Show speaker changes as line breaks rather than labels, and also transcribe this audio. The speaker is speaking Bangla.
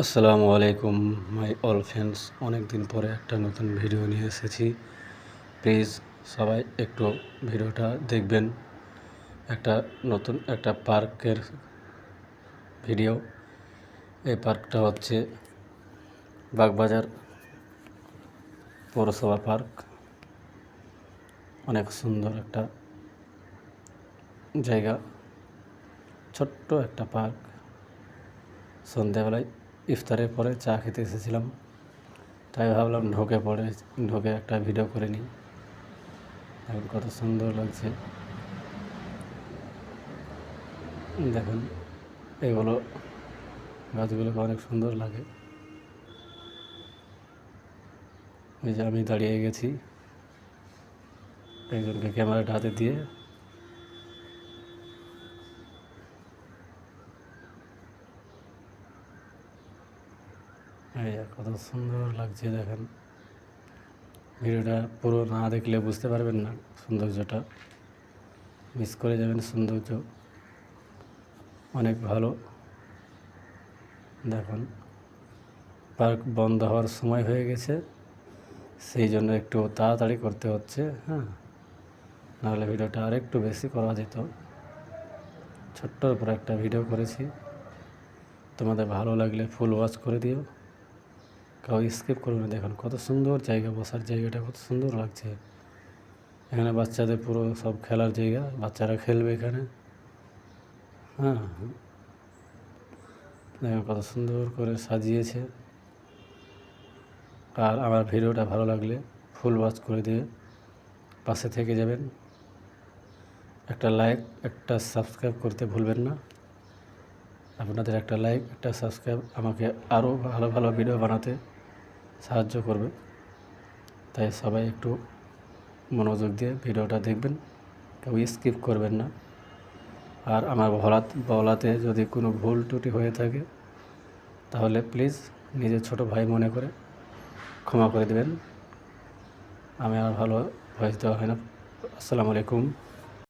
আসসালামু আলাইকুম মাই অল ফ্রেন্ডস। অনেক দিন পরে একটা নতুন ভিডিও নিয়ে এসেছি। প্লিজ সবাই একটু ভিডিওটা দেখবেন। নতুন একটা পার্কের ভিডিও। এই পার্কটা হচ্ছে বাগবাজার পৌরসভা পার্ক। অনেক সুন্দর একটা জায়গা, ছোট্ট একটা পার্ক। সন্ধ্যাবেলায় ইফতারের পরে চা খেতে এসেছিলাম, তাই ভাবলাম ঢুকে একটা ভিডিও করে নিই। এখন কত সুন্দর লাগছে দেখুন। এগুলো গাছগুলোকে অনেক সুন্দর লাগে। এই যে আমি দাঁড়িয়ে গেছি, একজনকে ক্যামেরাটা হাতে দিয়ে। এই যে কত সুন্দর লাগছে দেখেন। ভিডিওটা পুরো না দেখলে বুঝতে পারবেন না সৌন্দর্যটা, মিস করে যাবেন। সৌন্দর্য অনেক ভালো। দেখুন, পার্ক বন্ধ হওয়ার সময় হয়ে গেছে, সেই জন্য একটু তাড়াতাড়ি করতে হচ্ছে। নাহলে ভিডিওটা আর একটু বেশি করা যেত। ছোট্টর উপর একটা ভিডিও করেছি। তোমাদের ভালো লাগলে ফুল ওয়াচ করে দিও, কেউ স্কিপ করবে না। দেখুন কত সুন্দর জায়গা, বসার জায়গাটা কত সুন্দর লাগছে। এখানে বাচ্চাদের পুরো সব খেলার জায়গা, বাচ্চারা খেলবে এখানে। দেখুন কত সুন্দর করে সাজিয়েছে। আর আমার ভিডিওটা ভালো লাগলে ফুল ওয়াচ করে দিয়ে পাশে থেকে যাবেন। একটা লাইক, একটা সাবস্ক্রাইব করতে ভুলবেন না। আপনাদের একটা লাইক, একটা সাবস্ক্রাইব আমাকে আরও ভালো ভালো ভিডিও বানাতে সাহায্য করবে। তাই সবাই একটু মনোযোগ দিয়ে ভিডিওটা দেখবেন, কেউ স্কিপ করবেন না। আর আমার বলাতে যদি কোনো ভুল ত্রুটি হয়ে থাকে তাহলে প্লিজ নিজের ছোট ভাই মনে করে ক্ষমা করে দেবেন। আমি আর ভালো ভয়েস দেওয়া হয় না। আসসালামু আলাইকুম।